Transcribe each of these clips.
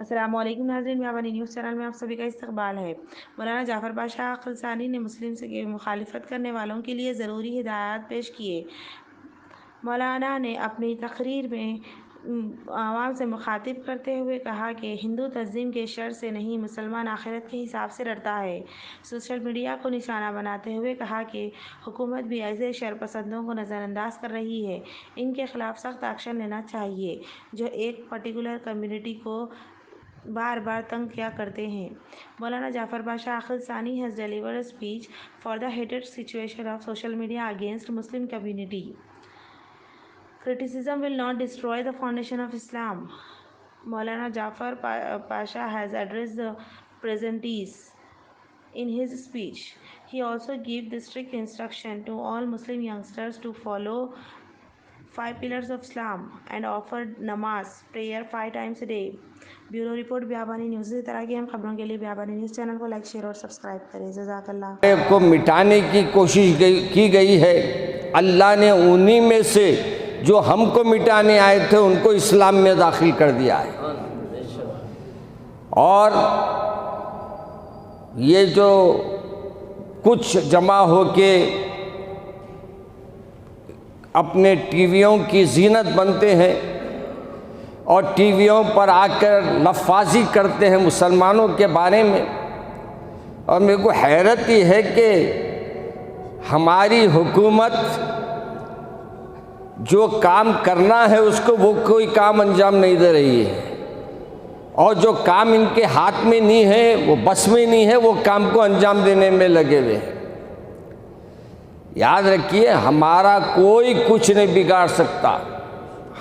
السلام علیکم ناظرین، بیابانی نیوز چینل میں آپ سبھی کا استقبال ہے۔ مولانا جعفر پاشا عقلثانی نے مسلم سے مخالفت کرنے والوں کے لیے ضروری ہدایات پیش کیے۔ مولانا نے اپنی تقریر میں عوام سے مخاطب کرتے ہوئے کہا کہ ہندو تنظیم کے شر سے نہیں، مسلمان آخرت کے حساب سے ڈرتا ہے۔ سوشل میڈیا کو نشانہ بناتے ہوئے کہا کہ حکومت بھی ایسے شر پسندوں کو نظر انداز کر رہی ہے، ان کے خلاف سخت ایکشن لینا چاہیے جو ایک پرٹیکولر کمیونٹی کو بار بار تنگ کیا کرتے ہیں۔ مولانا جعفر Pasha عقلثانی has delivered a speech for the heated situation of social media against Muslim community. Criticism will not destroy the foundation of Islam. Maulana Jafar Pasha has addressed the presentees in his speech. He also gave the strict instruction to all Muslim youngsters to follow 5 pillars of Islam and offered namaz prayer 5 times a day. Bureau report Biyabani news. اس طرح کی ہم خبروں کے لیے Biyabani news channel کو like, share اور subscribe کریں۔ جزاک اللہ۔ کو مٹانے کی کوشش کی گئی ہے۔ اللہ نے انہی میں سے جو ہم کو مٹانے آئے تھے ان کو اسلام میں داخل کر دیا ہے، اور یہ جو کچھ جمع ہو کے اپنے ٹی ویوں کی زینت بنتے ہیں اور ٹی ویوں پر آ کر لفاظی کرتے ہیں مسلمانوں کے بارے میں، اور میرے کو حیرت ہی ہے کہ ہماری حکومت جو کام کرنا ہے اس کو وہ کوئی کام انجام نہیں دے رہی ہے، اور جو کام ان کے ہاتھ میں نہیں ہے، وہ بس میں نہیں ہے، وہ کام کو انجام دینے میں لگے ہوئے ہیں۔ یاد رکھیے، ہمارا کوئی کچھ نہیں بگاڑ سکتا۔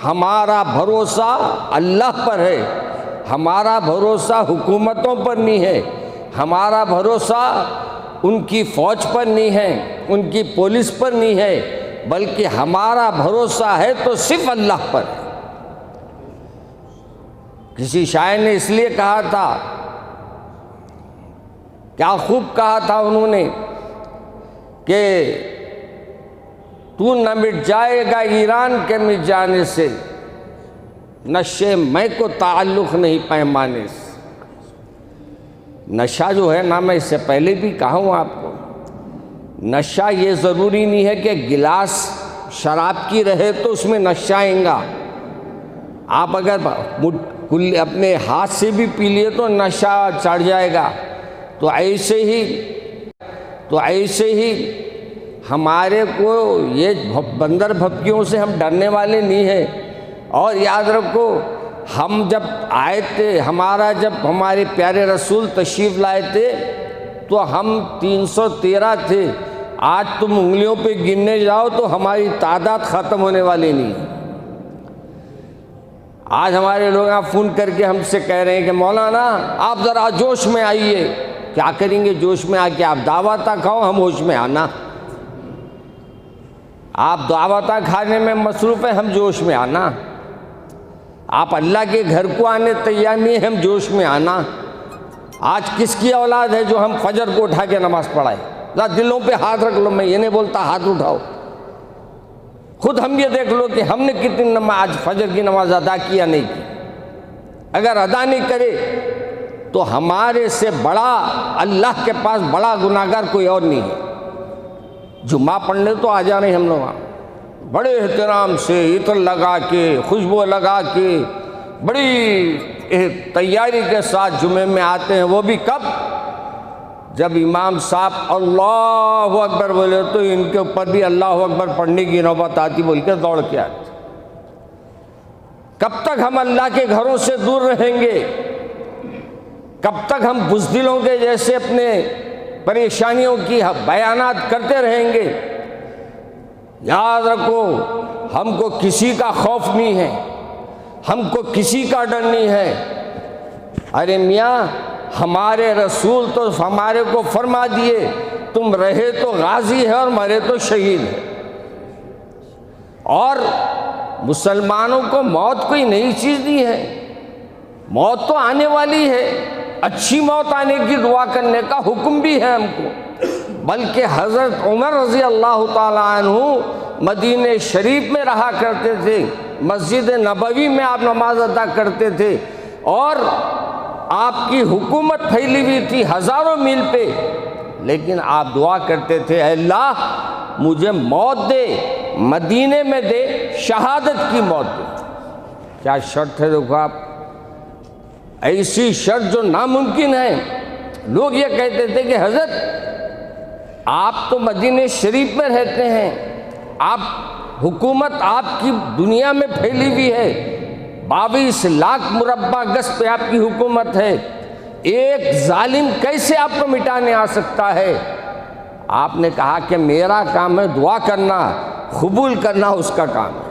ہمارا بھروسہ اللہ پر ہے، ہمارا بھروسہ حکومتوں پر نہیں ہے، ہمارا بھروسہ ان کی فوج پر نہیں ہے، ان کی پولیس پر نہیں ہے، بلکہ ہمارا بھروسہ ہے تو صرف اللہ پر ہے۔ کسی شاعر نے اس لیے کہا تھا، کیا خوب کہا تھا انہوں نے کہ تو نہ مٹ جائے گا ایران کے مٹ جانے سے، نشے میں کو تعلق نہیں پیمانے سے۔ نشہ جو ہے نا، میں اس سے پہلے بھی کہا ہوں آپ کو، نشہ یہ ضروری نہیں ہے کہ گلاس شراب کی رہے تو اس میں نشہ آئے گا۔ آپ اگر اپنے ہاتھ سے بھی پی لیے تو نشہ چڑھ جائے گا۔ تو ایسے ہی ہمارے کو یہ بندر بھپکیوں سے ہم ڈرنے والے نہیں ہیں۔ اور یاد رکھو، ہم جب آئے تھے، جب ہمارے پیارے رسول تشریف لائے تھے تو ہم 313 تھے۔ آج تم انگلیوں پہ گننے جاؤ تو ہماری تعداد ختم ہونے والی نہیں ہے۔ آج ہمارے لوگ فون کر کے ہم سے کہہ رہے ہیں کہ مولانا آپ ذرا جوش میں آئیے۔ کیا کریں گے جوش میں آ کے؟ آپ دعوتہ کھاؤ، ہم ہوش میں آنا۔ آپ دعوتہ کھانے میں مصروف ہیں، ہم جوش میں آنا۔ آپ اللہ کے گھر کو آنے تیار نہیں ہیں، ہم جوش میں آنا۔ آج کس کی اولاد ہے جو ہم فجر کو اٹھا کے نماز پڑھائے؟ ذرا دلوں پہ ہاتھ رکھ لو، میں یہ نہیں بولتا ہاتھ اٹھاؤ، خود ہم یہ دیکھ لو کہ ہم نے کتنی آج فجر کی نماز ادا کیا نہیں کی۔ اگر ادا نہیں کرے تو ہمارے سے بڑا اللہ کے پاس بڑا گناہگار کوئی اور نہیں ہے۔ جمعہ پڑھنے تو آ جا رہے ہم لوگ، بڑے احترام سے عطر لگا کے، خوشبو لگا کے، بڑی تیاری کے ساتھ جمعے میں آتے ہیں۔ وہ بھی کب؟ جب امام صاحب اللہ اکبر بولے تو ان کے اوپر بھی اللہ اکبر پڑھنے کی نوبت آتی، بول کے دوڑ کے آتے۔ کب تک ہم اللہ کے گھروں سے دور رہیں گے؟ کب تک ہم بزدلوں کے جیسے اپنے پریشانیوں کی بیانات کرتے رہیں گے؟ یاد رکھو، ہم کو کسی کا خوف نہیں ہے، ہم کو کسی کا ڈر نہیں ہے۔ ارے میاں، ہمارے رسول تو ہمارے کو فرما دیے، تم رہے تو غازی ہے اور مرے تو شہید ہے۔ اور مسلمانوں کو موت کوئی نئی چیز نہیں ہے، موت تو آنے والی ہے۔ اچھی موت آنے کی دعا کرنے کا حکم بھی ہے ہم کو۔ بلکہ حضرت عمر رضی اللہ تعالیٰ عنہ مدینہ شریف میں رہا کرتے تھے، مسجد نبوی میں آپ نماز ادا کرتے تھے، اور آپ کی حکومت پھیلی ہوئی تھی ہزاروں میل پہ، لیکن آپ دعا کرتے تھے اے اللہ مجھے موت دے، مدینے میں دے، شہادت کی موت دے۔ کیا شرط ہے دیکھو آپ، ایسی شرط جو ناممکن ہے۔ لوگ یہ کہتے تھے کہ حضرت آپ تو مدینہ شریف میں رہتے ہیں، آپ حکومت آپ کی دنیا میں پھیلی ہوئی ہے، 22 لاکھ مربع گز پہ آپ کی حکومت ہے، ایک ظالم کیسے آپ کو مٹانے آ سکتا ہے؟ آپ نے کہا کہ میرا کام ہے دعا کرنا، قبول کرنا اس کا کام ہے۔